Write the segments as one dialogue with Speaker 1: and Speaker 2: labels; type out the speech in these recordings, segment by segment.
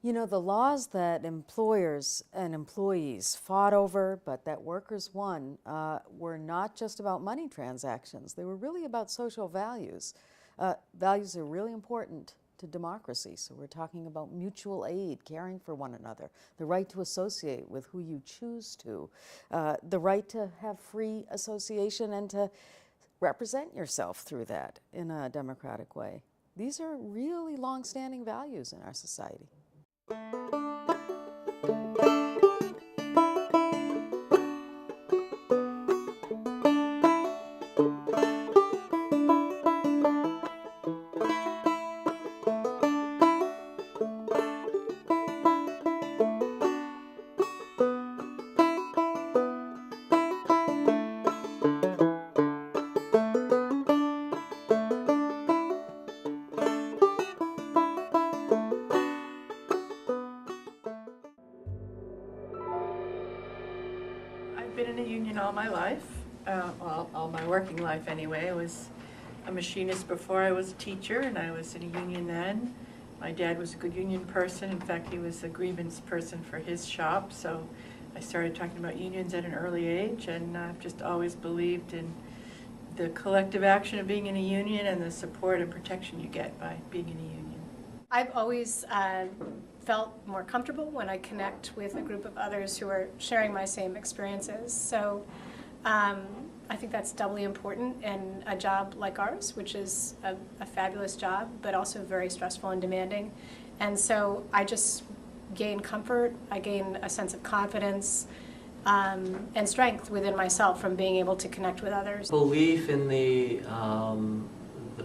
Speaker 1: You know, the laws that employers and employees fought over, but that workers won, were not just about money transactions. They were really about social values. Values are really important to democracy. So we're talking about mutual aid, caring for one another, the right to associate with who you choose to, the right to have free association and to represent yourself through that in a democratic way. These are really long-standing values in our society.
Speaker 2: I've been in a union all my life, all my working life anyway. I was a machinist before I was a teacher, and I was in a union then. My dad was a good union person. In fact, he was a grievance person for his shop, so I started talking about unions at an early age, and I've just always believed in the collective action of being in a union and the support and protection you get by being in a union.
Speaker 3: I've always felt more comfortable when I connect with a group of others who are sharing my same experiences. So I think that's doubly important in a job like ours, which is a fabulous job, but also very stressful and demanding. And so I just gain comfort, I gain a sense of confidence and strength within myself from being able to connect with others.
Speaker 4: Belief in the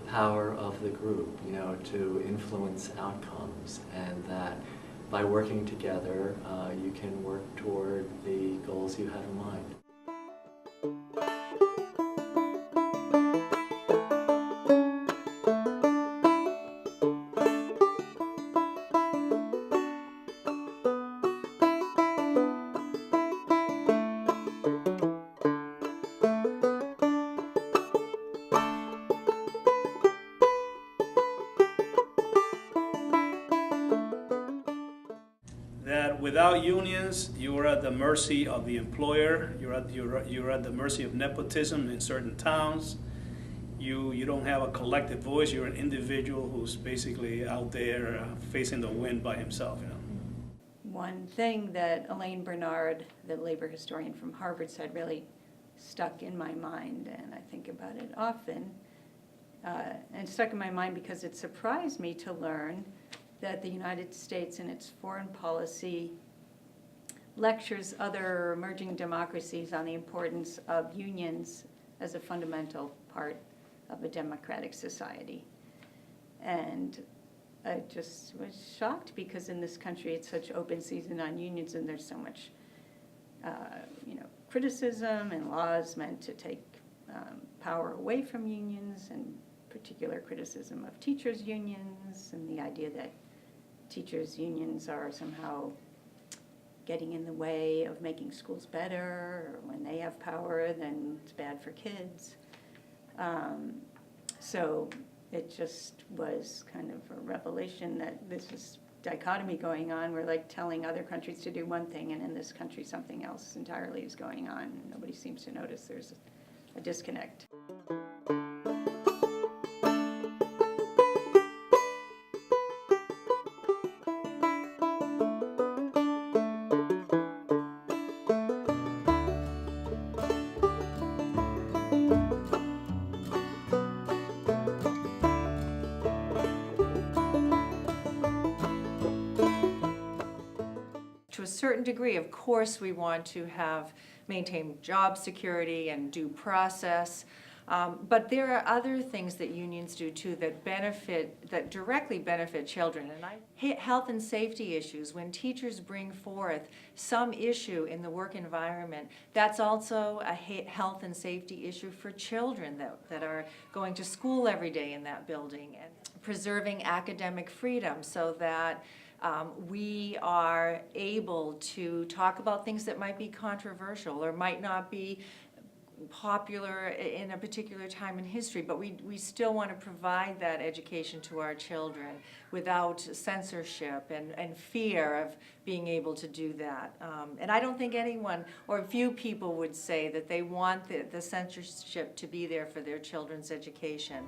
Speaker 4: power of the group, you know, to influence outcomes, and that by working together, you can work toward the goals you have in mind.
Speaker 5: That without unions, you are at the mercy of the employer. You're at the mercy of nepotism in certain towns. You don't have a collective voice. You're an individual who's basically out there facing the wind by himself. You know?
Speaker 6: One thing that Elaine Bernard, the labor historian from Harvard, said really stuck in my mind, and I think about it often. And it stuck in my mind because it surprised me to learn that the United States in its foreign policy lectures other emerging democracies on the importance of unions as a fundamental part of a democratic society. And I just was shocked because in this country it's such open season on unions, and there's so much criticism and laws meant to take power away from unions, and particular criticism of teachers' unions and the idea that teachers' unions are somehow getting in the way of making schools better, or when they have power, then it's bad for kids. So it just was kind of a revelation that this is dichotomy going on. We're like telling other countries to do one thing, and in this country something else entirely is going on, and nobody seems to notice there's a disconnect.
Speaker 7: To a certain degree, of course, we want to maintain job security and due process, but there are other things that unions do too that directly benefit children. And health and safety issues, when teachers bring forth some issue in the work environment, that's also a health and safety issue for children that are going to school every day in that building. And preserving academic freedom so that we are able to talk about things that might be controversial or might not be popular in a particular time in history, but we still want to provide that education to our children without censorship and fear of being able to do that. And I don't think anyone, or few people would say that they want the censorship to be there for their children's education.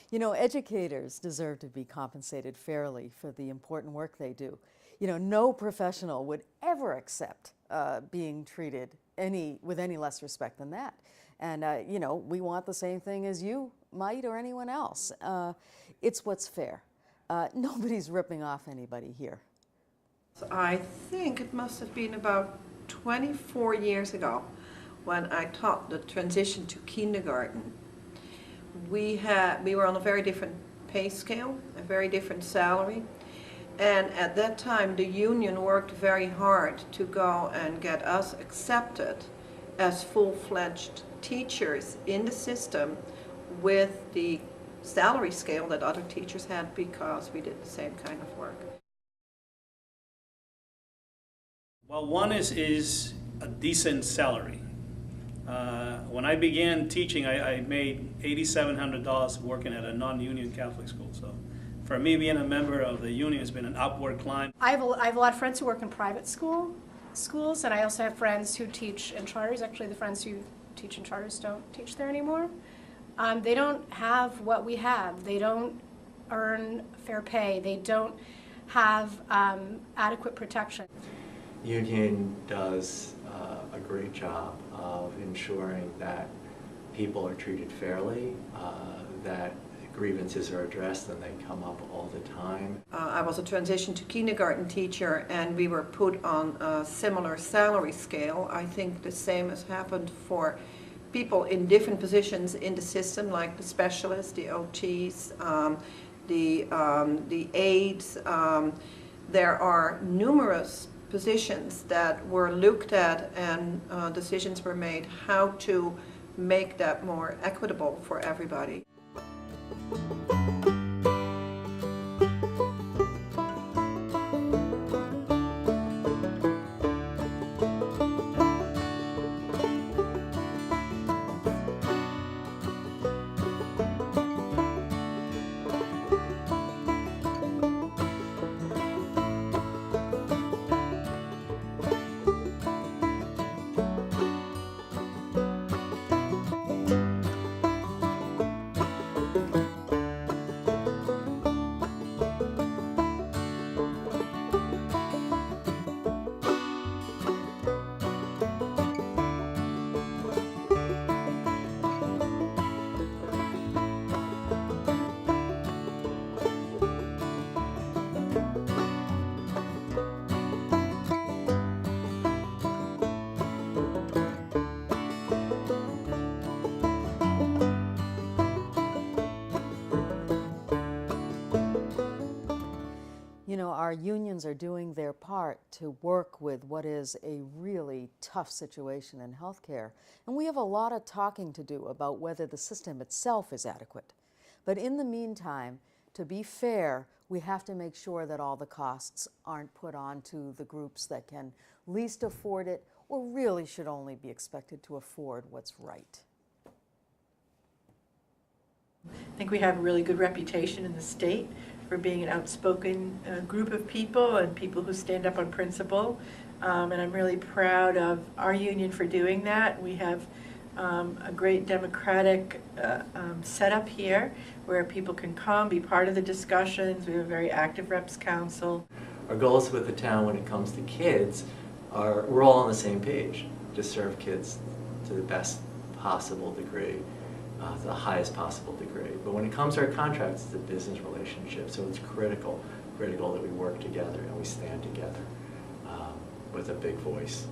Speaker 1: You know, educators deserve to be compensated fairly for the important work they do. You know, no professional would ever accept being treated with any less respect than that. And, you know, we want the same thing as you might or anyone else. It's what's fair. Nobody's ripping off anybody here.
Speaker 8: I think it must have been about 24 years ago when I taught the transition to kindergarten. We were on a very different pay scale, a very different salary, and at that time the union worked very hard to go and get us accepted as full-fledged teachers in the system with the salary scale that other teachers had because we did the same kind of work.
Speaker 5: Well, one is a decent salary. When I began teaching, I made $8,700 working at a non-union Catholic school. So for me, being a member of the union has been an upward climb.
Speaker 3: I have a lot of friends who work in private schools, and I also have friends who teach in charters. Actually, the friends who teach in charters don't teach there anymore. They don't have what we have. They don't earn fair pay. They don't have adequate protection.
Speaker 4: Union does a great job of ensuring that people are treated fairly, that grievances are addressed and they come up all the time.
Speaker 8: I was a transition to kindergarten teacher and we were put on a similar salary scale. I think the same has happened for people in different positions in the system, like the specialists, the OTs, the aides. There are numerous positions that were looked at and decisions were made how to make that more equitable for everybody.
Speaker 1: You know, our unions are doing their part to work with what is a really tough situation in healthcare. And we have a lot of talking to do about whether the system itself is adequate. But in the meantime, to be fair, we have to make sure that all the costs aren't put onto the groups that can least afford it or really should only be expected to afford what's right.
Speaker 2: I think we have a really good reputation in the state for being an outspoken group of people and people who stand up on principle. And I'm really proud of our union for doing that. We have a great democratic setup here where people can come, be part of the discussions. We have a very active reps council.
Speaker 4: Our goals with the town when it comes to kids are we're all on the same page to serve kids to the best possible degree, to the highest possible degree. But when it comes to our contracts, it's a business relationship, so it's critical that we work together and we stand together with a big voice.